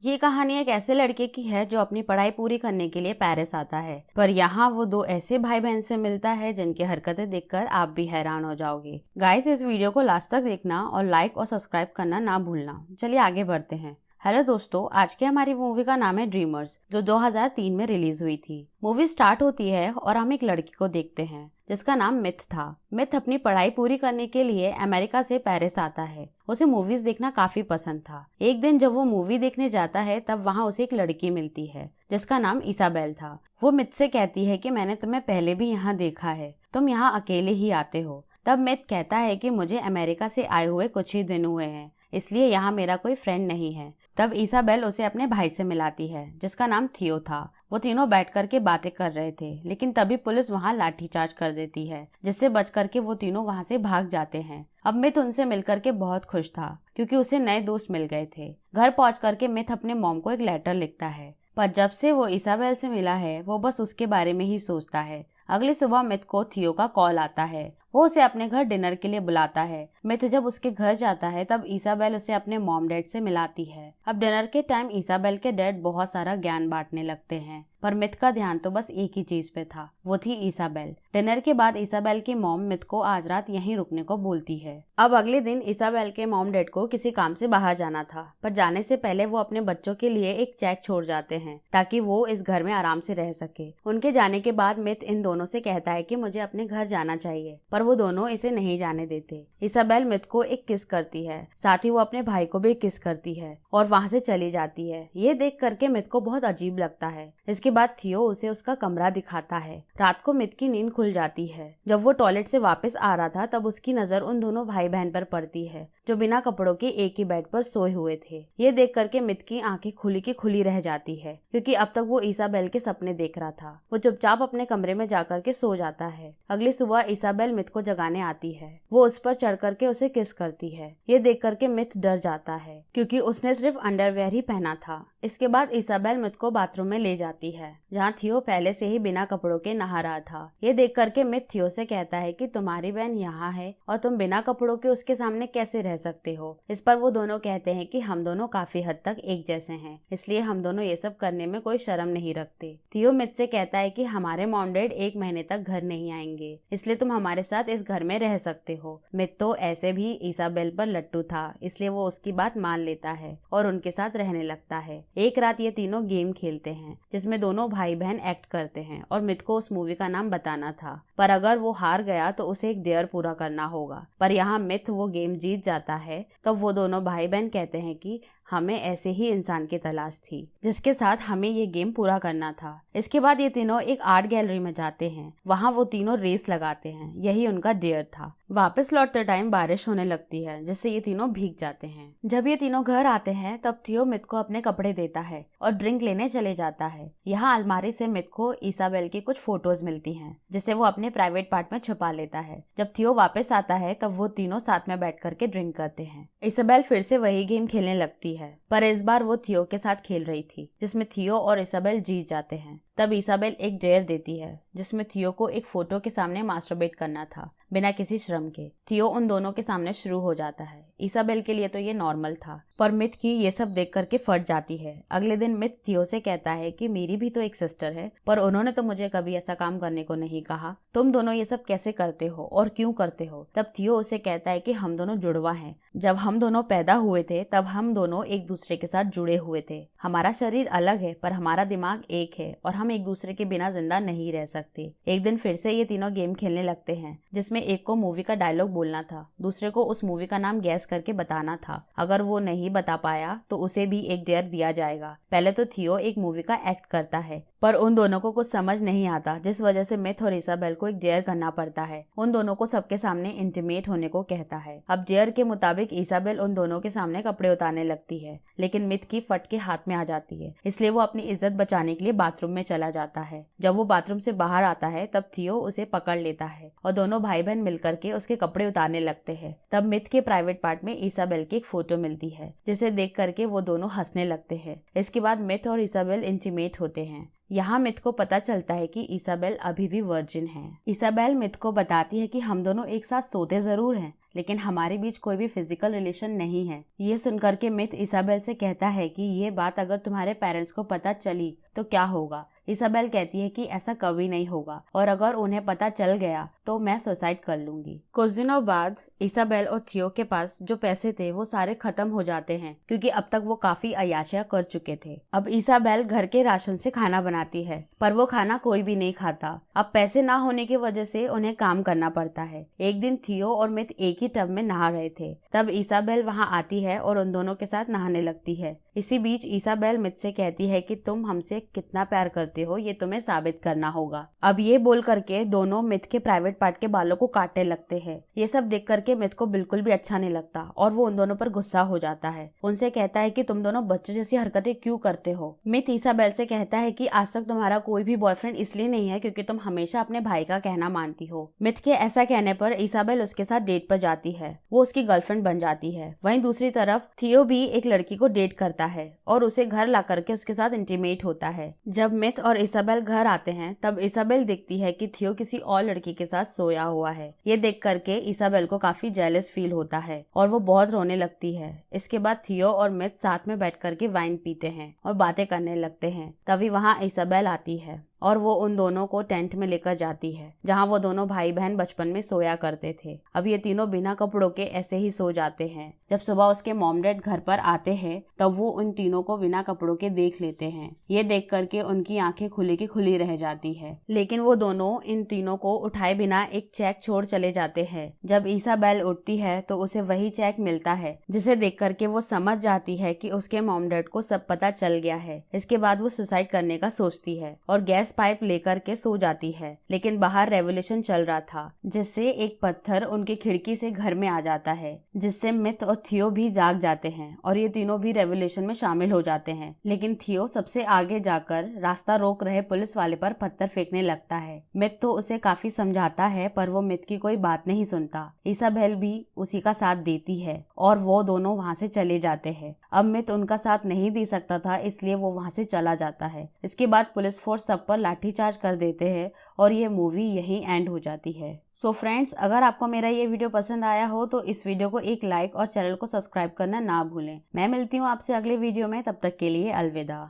ये कहानी एक ऐसे लड़के की है जो अपनी पढ़ाई पूरी करने के लिए पेरिस आता है, पर यहाँ वो दो ऐसे भाई बहन से मिलता है जिनकी हरकतें देखकर आप भी हैरान हो जाओगे। गाइस, इस वीडियो को लास्ट तक देखना और लाइक और सब्सक्राइब करना ना भूलना। चलिए आगे बढ़ते हैं। हेलो दोस्तों, आज की हमारी मूवी का नाम है ड्रीमर्स, जो 2003 में रिलीज हुई थी। मूवी स्टार्ट होती है और हम एक लड़की को देखते हैं जिसका नाम मिथ था। मिथ अपनी पढ़ाई पूरी करने के लिए अमेरिका से पेरिस आता है। उसे मूवीज देखना काफी पसंद था। एक दिन जब वो मूवी देखने जाता है तब वहाँ उसे एक लड़की मिलती है जिसका नाम इसाबेल था। वो मिथ से कहती है कि मैंने तुम्हें पहले भी यहाँ देखा है, तुम यहाँ अकेले ही आते हो। तब मिथ कहता है कि मुझे अमेरिका से आए हुए कुछ ही दिन हुए हैं, इसलिए यहाँ मेरा कोई फ्रेंड नहीं है। तब इसाबेल उसे अपने भाई से मिलाती है जिसका नाम थियो था। वो तीनों बैठ करके बातें कर रहे थे, लेकिन तभी पुलिस वहाँ लाठीचार्ज कर देती है, जिससे बच करके वो तीनों वहाँ से भाग जाते हैं। अब मिथ उनसे मिलकर के बहुत खुश था क्योंकि उसे नए दोस्त मिल गए थे। घर पहुँच करके मिथ अपने मॉम को एक लेटर लिखता है, पर जब से वो इसाबेल से मिला है वो बस उसके बारे में ही सोचता है। अगली सुबह मिथ को थियो का कॉल आता है। वो उसे अपने घर डिनर के लिए बुलाता है। मिथ जब उसके घर जाता है तब इसाबेल उसे अपने मॉम डैड से मिलाती है। अब डिनर के टाइम इसाबेल के डैड बहुत सारा ज्ञान बांटने लगते हैं, पर मिथ का ध्यान तो बस एक ही चीज पे था, वो थी इसाबेल। डिनर के बाद इसाबेल की मॉम मिथ को आज रात यहीं रुकने को बोलती है। अब अगले दिन इसाबेल के मॉम डैड को किसी काम से बाहर जाना था, पर जाने से पहले वो अपने बच्चों के लिए एक चेक छोड़ जाते हैं ताकि वो इस घर में आराम से रह सके। उनके जाने के बाद मिथ इन दोनों से कहता है कि मुझे अपने घर जाना चाहिए, पर वो दोनों इसे नहीं जाने देते। इसाबेल मिथ को एक किस करती है, साथ ही वो अपने भाई को भी किस करती है और वहाँ से चली जाती है। ये देख करके मिथ को बहुत अजीब लगता है। इसके बाद थियो उसे उसका कमरा दिखाता है। रात को मिथ की नींद खुल जाती है। जब वो टॉयलेट से वापस आ रहा था तब उसकी नजर उन दोनों भाई बहन पर पड़ती है जो बिना कपड़ों के एक ही बेड पर सोए हुए थे। ये देख करके मिथ की आंखें खुली की खुली रह जाती है क्योंकि अब तक वो इसाबेल के सपने देख रहा था। वो चुपचाप अपने कमरे में जाकर के सो जाता है। अगली सुबह इसाबेल मिथ को जगाने आती है। वो उस पर चढ़ करके उसे किस करती है। ये देख करके मिथ डर जाता है क्योंकि उसने सिर्फ अंडरवेयर ही पहना था। इसके बाद इसाबेल मिथ को बाथरूम में ले जाती है जहाँ थियो पहले से ही बिना कपड़ों के नहा रहा था। ये देख करके मिथ थियो से कहता है कि तुम्हारी बहन यहाँ है और तुम बिना कपड़ों के उसके सामने कैसे रह सकते हो। इस पर वो दोनों कहते हैं कि हम दोनों काफी हद तक एक जैसे हैं, इसलिए हम दोनों ये सब करने में कोई शर्म नहीं रखते। थियो मिथ से कहता है कि हमारे मॉम डैड 1 महीने तक घर नहीं आएंगे, इसलिए तुम हमारे साथ इस घर में रह सकते हो। मिथ तो ऐसे भी इसाबेल पर लट्टू था, इसलिए वो उसकी बात मान लेता है और उनके साथ रहने लगता है। एक रात ये तीनों गेम खेलते हैं जिसमें दोनों भाई बहन एक्ट करते हैं और मिथ को उस मूवी का नाम बताना था, पर अगर वो हार गया तो उसे एक डेयर पूरा करना होगा। पर यहाँ मिथ वो गेम जीत जाता है। तब वो दोनों भाई बहन कहते हैं कि हमें ऐसे ही इंसान की तलाश थी जिसके साथ हमें ये गेम पूरा करना था। इसके बाद ये तीनों एक आर्ट गैलरी में जाते हैं। वहाँ वो तीनों रेस लगाते हैं, यही उनका डेयर था। वापस लौटते टाइम बारिश होने लगती है जिससे ये तीनों भीग जाते हैं। जब ये तीनों घर आते हैं तब थियो मिथ को अपने कपड़े देता है और ड्रिंक लेने चले जाता है। यहाँ अलमारी से मिथ को इसाबेल की कुछ फोटोज मिलती हैं जिसे वो अपने प्राइवेट पार्ट में छुपा लेता है। जब थियो वापस आता है तब वो तीनों साथ में बैठ करके ड्रिंक करते हैं। इसाबेल फिर से वही गेम खेलने लगती है, पर इस बार वो थियो के साथ खेल रही थी जिसमें थियो और इसाबेल जीत जाते हैं। तब इसाबेल एक डेयर देती है जिसमें थियो को एक फोटो के सामने मास्टरबेट करना था बिना किसी श्रम के। थियो उन दोनों के सामने शुरू हो जाता है। इसाबेल के लिए तो ये नॉर्मल था, पर मिथ की ये सब देख करके फट जाती है। अगले दिन मिथ थियो से कहता है कि मेरी भी तो एक सिस्टर है, पर उन्होंने तो मुझे कभी ऐसा काम करने को नहीं कहा। तुम दोनों ये सब कैसे करते हो और क्यों करते हो? तब थियो उसे कहता है कि हम दोनों जुड़वा हैं। जब हम दोनों पैदा हुए थे तब हम दोनों एक दूसरे के साथ जुड़े हुए थे। हमारा शरीर अलग है पर हमारा दिमाग एक है और हम एक दूसरे के बिना जिंदा नहीं रह सकते। एक दिन फिर से ये तीनों गेम खेलने लगते हैं जिसमें एक को मूवी का डायलॉग बोलना था, दूसरे को उस मूवी का नाम गैस करके बताना था। अगर वो नहीं बता पाया तो उसे भी एक डेयर दिया जाएगा। पहले तो थियो एक मूवी का एक्ट करता है, पर उन दोनों को कुछ समझ नहीं आता, जिस वजह से मिथ और इसाबेल को एक डेयर करना पड़ता है। उन दोनों को सबके सामने इंटीमेट होने को कहता है। अब डेयर के मुताबिक इसाबेल उन दोनों के सामने कपड़े उतारने लगती है, लेकिन मिथ की फट के हाथ में आ जाती है, इसलिए वो अपनी इज्जत बचाने के लिए बाथरूम में चला जाता है। जब वो बाथरूम से बाहर आता है तब थियो उसे पकड़ लेता है और दोनों भाई बहन मिलकर के उसके कपड़े उतारने लगते हैं। तब मिथ के प्राइवेट पार्ट में इसाबेल की एक फोटो मिलती है जिसे देख करके वो दोनों हंसने लगते हैं। इसके बाद मिथ और इसाबेल इंटीमेट होते हैं। यहाँ मिथ को पता चलता है कि इसाबेल अभी भी वर्जिन है। इसाबेल मिथ को बताती है कि हम दोनों एक साथ सोते जरूर हैं, लेकिन हमारे बीच कोई भी फिजिकल रिलेशन नहीं है। ये सुनकर के मिथ इसाबेल से कहता है कि ये बात अगर तुम्हारे पेरेंट्स को पता चली तो क्या होगा। इसाबेल कहती है कि ऐसा कभी नहीं होगा और अगर उन्हें पता चल गया तो मैं सुसाइड कर लूंगी। कुछ दिनों बाद इसाबेल और थियो के पास जो पैसे थे वो सारे खत्म हो जाते हैं क्योंकि अब तक वो काफी अय्याशियां कर चुके थे। अब इसाबेल घर के राशन से खाना बनाती है पर वो खाना कोई भी नहीं खाता। अब पैसे ना होने की वजह से उन्हें काम करना पड़ता है। एक दिन थियो और मिथ एक ही टब में नहा रहे थे, तब इसाबेल वहाँ आती है और उन दोनों के साथ नहाने लगती है। इसी बीच इसाबेल मिथ से कहती है कि तुम हमसे कितना प्यार करते हो ये तुम्हें साबित करना होगा। अब ये बोल करके दोनों मिथ के प्राइवेट पार्ट के बालों को काटने लगते हैं। ये सब देख करके मिथ को बिल्कुल भी अच्छा नहीं लगता और वो उन दोनों पर गुस्सा हो जाता है। उनसे कहता है कि तुम दोनों बच्चे जैसी हरकतें क्यों करते हो। मिथ इसाबेल से कहता है कि आज तक तुम्हारा कोई भी बॉयफ्रेंड इसलिए नहीं है क्योंकि तुम हमेशा अपने भाई का कहना मानती हो। मिथ के ऐसा कहने पर इसाबेल उसके साथ डेट पर जाती है, वो उसकी गर्लफ्रेंड बन जाती है। वहीं दूसरी तरफ थियो भी एक लड़की को डेट करता है और उसे घर ला करके उसके साथ इंटीमेट होता है। जब मिथ और इसाबेल घर आते हैं तब इसाबेल देखती है कि थियो किसी और लड़की के साथ सोया हुआ है। ये देख करके इसाबेल को काफी जेलस फील होता है और वो बहुत रोने लगती है। इसके बाद थियो और मिथ साथ में बैठ करके वाइन पीते हैं और बातें करने लगते हैं। तभी वहाँ इसाबेल आती है और वो उन दोनों को टेंट में लेकर जाती है जहाँ वो दोनों भाई बहन बचपन में सोया करते थे। अब ये तीनों बिना कपड़ों के ऐसे ही सो जाते हैं। जब सुबह उसके मॉम डैड घर पर आते हैं तब वो उन तीनों को बिना कपड़ों के देख लेते हैं। ये देख करके उनकी आंखें खुली की खुली रह जाती है, लेकिन वो दोनों इन तीनों को उठाए बिना एक चेक छोड़ चले जाते हैं। जब इसाबेल उठती है तो उसे वही चेक मिलता है जिसे देख करके वो समझ जाती है कि उसके मॉम डैड को सब पता चल गया है। इसके बाद वो सुसाइड करने का सोचती है और गैस पाइप लेकर के सो जाती है, लेकिन बाहर रेवोल्यूशन चल रहा था जिससे एक पत्थर उनकी खिड़की से घर में आ जाता है, जिससे मिथ और थियो भी जाग जाते हैं और ये तीनों भी रेवोल्यूशन में शामिल हो जाते हैं। लेकिन थियो सबसे आगे जाकर रास्ता रोक रहे पुलिस वाले पर पत्थर फेंकने लगता है। मिथ तो उसे काफी समझाता है पर वो मिथ की कोई बात नहीं सुनता। इसाबेल भी उसी का साथ देती है और वो दोनों वहाँ से चले जाते हैं। अब मिथ उनका साथ नहीं दे सकता था इसलिए वो वहाँ से चला जाता है। इसके बाद पुलिस फोर्स सब पर लाठीचार्ज कर देते हैं और ये मूवी यहीं एंड हो जाती है। सो फ्रेंड्स, अगर आपको मेरा ये वीडियो पसंद आया हो तो इस वीडियो को एक लाइक और चैनल को सब्सक्राइब करना ना भूलें। मैं मिलती हूँ आपसे अगले वीडियो में, तब तक के लिए अलविदा।